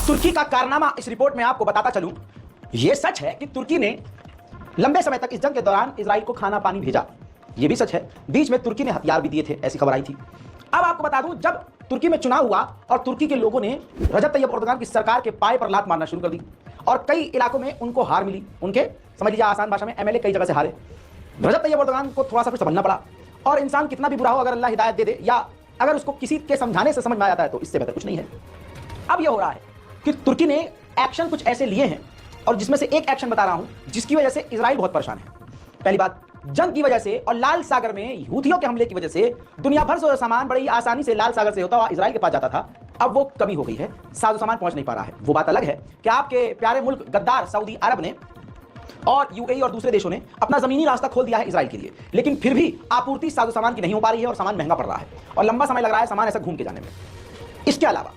तुर्की का कारनामा इस रिपोर्ट में आपको बताता चलूं, यह सच है कि तुर्की ने लंबे समय तक इस जंग के दौरान इजराइल को खाना पानी भेजा। यह भी सच है, बीच में तुर्की ने हथियार भी दिए थे, ऐसी खबर आई थी। अब आपको बता दूं, जब तुर्की में चुनाव हुआ और तुर्की के लोगों ने रजब तैयब एर्दोगान की सरकार के पाए पर लात मारना शुरू कर दी और कई इलाकों में उनको हार मिली। उनके, समझ लीजिए आसान भाषा में, एमएलए कई जगह से हारे। रजब तैयब एर्दोगान को थोड़ा सा कुछ समझना पड़ा, और इंसान कितना भी बुरा हो, अगर अल्लाह हिदायत दे दे या अगर उसको किसी के समझाने से समझ में आ जाता है तो इससे बेहतर कुछ नहीं है। अब यह हो रहा है कि तुर्की ने एक्शन कुछ ऐसे लिए हैं, और जिसमें से एक एक्शन बता रहा हूं जिसकी वजह से इजराइल बहुत परेशान है। पहली बात, जंग की वजह से और लाल सागर में हूथियों के हमले की वजह से दुनिया भर से सामान बड़ी आसानी से लाल सागर से होता हुआ इजराइल के पास जाता था, अब वो कमी हो गई है, साजो सामान पहुंच नहीं पा रहा है। वो बात अलग है कि आपके प्यारे मुल्क गद्दार सऊदी अरब ने और यूएई और दूसरे देशों ने अपना जमीनी रास्ता खोल दिया है इजराइल के लिए, लेकिन फिर भी आपूर्ति साजो सामान की नहीं हो पा रही है और सामान महंगा पड़ रहा है और लंबा समय लग रहा है सामान ऐसा घूम के जाने में। इसके अलावा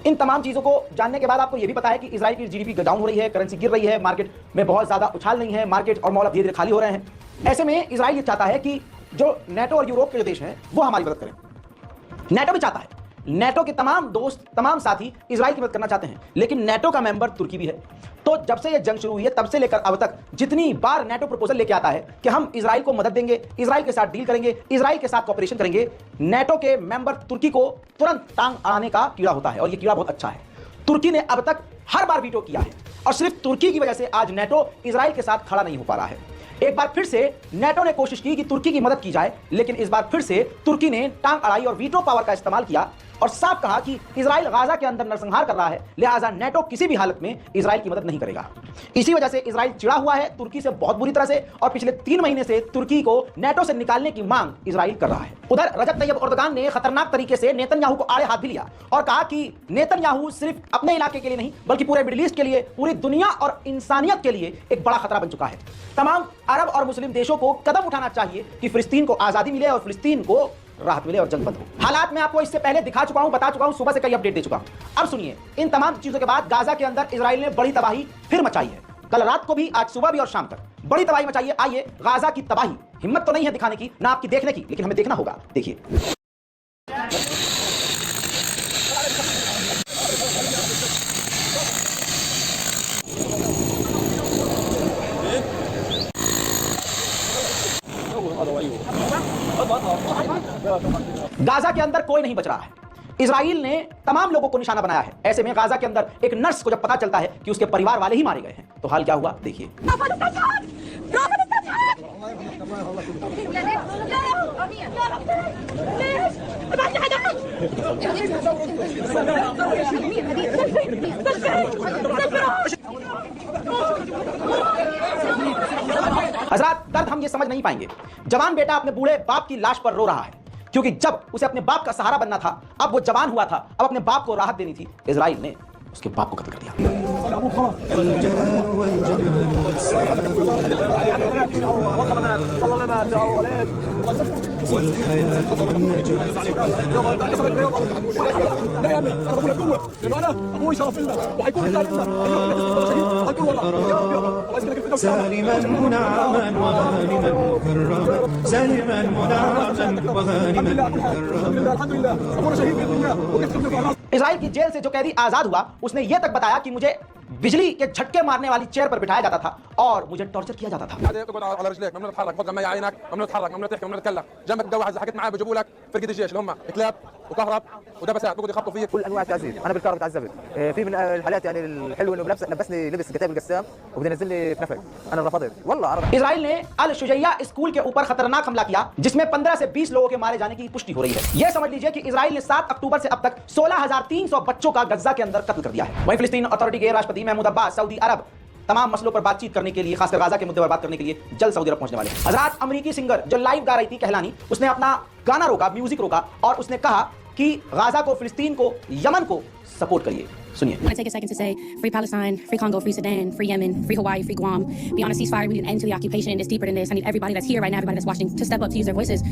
इन तमाम चीज़ों को जानने के बाद आपको यह भी पता है कि इजराइल की जीडीपी डाउन हो रही है, करेंसी गिर रही है, मार्केट में बहुत ज़्यादा उछाल नहीं है, मार्केट और मॉल धीरे धीरे खाली हो रहे हैं। ऐसे में इजराइल ये चाहता है कि जो नेटो और यूरोप के जो देश हैं वो हमारी मदद करें। नेटो भी चाहता है, नेटो के तमाम दोस्त, तमाम साथी इजराइल की मदद करना चाहते हैं, लेकिन नेटो का मेंबर तुर्की भी है। तो जब से ये जंग शुरू हुई है तब से लेकर अब तक जितनी बार नेटो प्रपोजल लेके आता है कि हम इजराइल को मदद देंगे, इजराइल के साथ डील करेंगे, इजराइल के साथ कोऑपरेशन करेंगे, नेटो के मेंबर तुर्की को तुरंत टांग अड़ाने का कीड़ा होता है, और ये कीड़ा बहुत अच्छा है। तुर्की ने अब तक हर बार वीटो किया है, और सिर्फ तुर्की की वजह से आज नेटो इजराइल के साथ खड़ा नहीं हो पा रहा है। एक बार फिर से नेटो ने कोशिश की कि तुर्की की मदद की जाए, लेकिन इस बार फिर से तुर्की ने टांग अड़ाई और वीटो पावर का इस्तेमाल किया और साफ कहा कि इजराइल गाजा के अंदर नरसंहार कर रहा है, लिहाजा नेटो किसी भी हालत में इजराइल की मदद नहीं करेगा। इसी वजह से इजराइल चिढ़ा हुआ है तुर्की से बहुत बुरी तरह से, और पिछले 3 महीने से तुर्की को नेटो से निकालने की मांग इजराइल कर रहा है। उधर रजब तैयब एर्दोगान ने खतरनाक तरीके से नेतन्याहू को आड़े हाथ भी लिया और कहा कि नेतन्याहू सिर्फ अपने इलाके के लिए नहीं बल्कि पूरे मिडिल ईस्ट के लिए, पूरी दुनिया और इंसानियत के लिए एक बड़ा खतरा बन चुका है। तमाम अरब और मुस्लिम देशों को कदम उठाना चाहिए कि फिलिस्तीन को आजादी मिले और फिलिस्तीन को राहत मिले और जंग बंद हो। हालात मैं आपको इससे पहले दिखा चुका हूं, बता चुका हूं, सुबह से कई अपडेट दे चुका हूं। अब सुनिए, इन तमाम चीजों के बाद गाजा के अंदर इजराइल ने बड़ी तबाही फिर मचाई है। कल रात को भी, आज सुबह भी और शाम तक बड़ी तबाही मचाई है। आइए, गाजा की तबाही, हिम्मत तो नहीं है दिखाने की, ना आपकी देखने की, लेकिन हमें देखना होगा। देखिए, गाजा के अंदर कोई नहीं बच रहा है। इजराइल ने तमाम लोगों को निशाना बनाया है। ऐसे में गाजा के अंदर एक नर्स को जब पता चलता है कि उसके परिवार वाले ही मारे गए हैं, तो हाल क्या हुआ देखिए। हजरात, दर्द हम ये समझ नहीं पाएंगे। जवान बेटा अपने बूढ़े बाप की लाश पर रो रहा है, क्योंकि जब उसे अपने बाप का सहारा बनना था, अब वो जवान हुआ था, अब अपने बाप को राहत देनी थी, इजराइल ने उसके बाप को कत्ल कर दिया। इजराइल की जेल से जो कैदी आजाद हुआ, उसने यह तक बताया कि मुझे बिजली के झटके मारने वाली चेयर पर बिठाया जाता था और मुझे टॉर्चर किया जाता था। इजराइल ने अल शुजैया स्कूल के ऊपर खतरनाक हमला किया, जिसमें 15 से 20 लोगों के मारे जाने की पुष्टि हो रही है। यह समझ लीजिए कि इजराइल ने 7 अक्टूबर से अब तक 16,300 बच्चों का गज्जा के अंदर कत्ल कर दिया है। वहीं फिलिस्तीन अथॉरिटी के राष्ट्रपति महमूद अब्बास सऊदी अरब तमाम मसलों पर बातचीत करने के लिए, खासकर गाजा के मुद्दे पर बात करने के लिए जल्द सऊदी अरब पहुंचने वाले हैं। हजरात, अमेरिकी सिंगर जो लाइव गा रही थी कहलानी, उसने अपना गाना रोका, म्यूजिक रोका, और उसने कहा कि गाजा को, फिलिस्तीन को, यमन को सपोर्ट करिए। सुनिए। I want to take a second to say free Palestine, free Congo, free Sudan, free Yemen, free Hawaii, free Guam. Beyond a ceasefire, we need an end to the occupation. It's deeper than this. I need everybody that's here right now, everybody that's watching, to step up, to use their voices.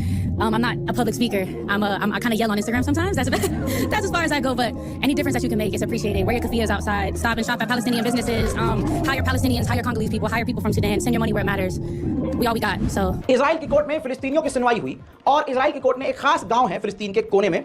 I'm not a public speaker. I kind of yell on Instagram sometimes. That's as far as I go. But any difference that you can make is appreciated. Wear your keffiyehs outside. Stop and shop at Palestinian businesses. Hire Palestinians, hire Congolese people, hire people from Sudan. Send your money where it matters. We all we got. So. Israel की court में फिलिस्तीनियों की सुनवाई हुई, और Israel की court में एक खास गांव है फिलिस्तीन के कोने में,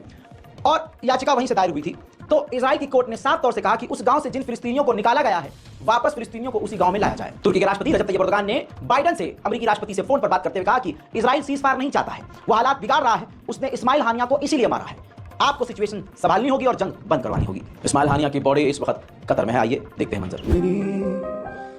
और याचिका वहीं से दायर हुई थी। तो इजराइल की कोर्ट ने साफ तौर से कहा कि उस गांव से जिन फिलिस्तीनियों को निकाला गया है वापस फिलिस्तीनियों को उसी गांव में लाया जाए। तुर्की के राष्ट्रपति रजब तैयब एर्दोगान ने बाइडेन से अमेरिकी राष्ट्रपति से फोन पर बात करते हुए कहा कि इजराइल सीजफायर नहीं चाहता है, वो हालात बिगाड़ रहा है, उसने इस्माइल हानिया को इसीलिए मारा है। आपको सिचुएशन संभालनी होगी और जंग बंद करवानी होगी। इस्माइल हानिया की बॉडी इस वक्त कतर में है, आइए देखते हैं मंजर।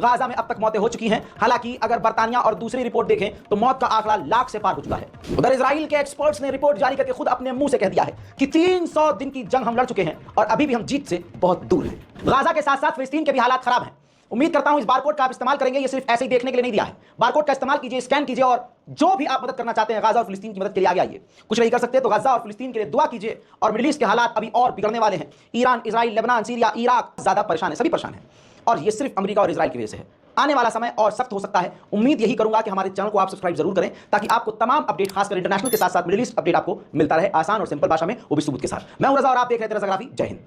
गाजा में अब तक मौतें हो चुकी हैं। हालांकि अगर बर्तानिया और दूसरी रिपोर्ट देखें तो मौत का आंकड़ा लाख से पार हो चुका है। उधर इजराइल के एक्सपर्ट्स ने रिपोर्ट जारी करके खुद अपने मुंह से कह दिया है कि 300 दिन की जंग हम लड़ चुके हैं और अभी भी हम जीत से बहुत दूर हैं। गाजा के साथ साथ फिलिस्तीन के भी हालात खराब हैं। उम्मीद करता हूं इस बारकोड का आप इस्तेमाल करेंगे, ये सिर्फ ऐसे ही देखने के लिए नहीं दिया है। बारकोड का इस्तेमाल कीजिए, स्कैन कीजिए और जो भी आप मदद करना चाहते हैं गाजा और फिलिस्तीन की मदद के लिए आगे आइए। कुछ नहीं कर सकते तो गाजा और फिलिस्तीन के लिए दुआ कीजिए। और मिडिल ईस्ट के हालात अभी और बिगड़ने वाले हैं। Iran, Israel, Lebanon, Syria, Iraq ज्यादा परेशान है, सभी परेशान हैं और ये सिर्फ अमेरिका और इजराइल की वजह से है। आने वाला समय और सख्त हो सकता है। उम्मीद यही करूंगा कि हमारे चैनल को आप सब्सक्राइब जरूर करें ताकि आपको तमाम अपडेट, खासकर इंटरनेशनल के साथ साथ मिडिल ईस्ट अपडेट आपको मिलता रहे, आसान और सिंपल भाषा में, वो भी सबूत के साथ। मैं हूं रजा और आप देख रहे थे रजा ग्राफी। जय हिंद।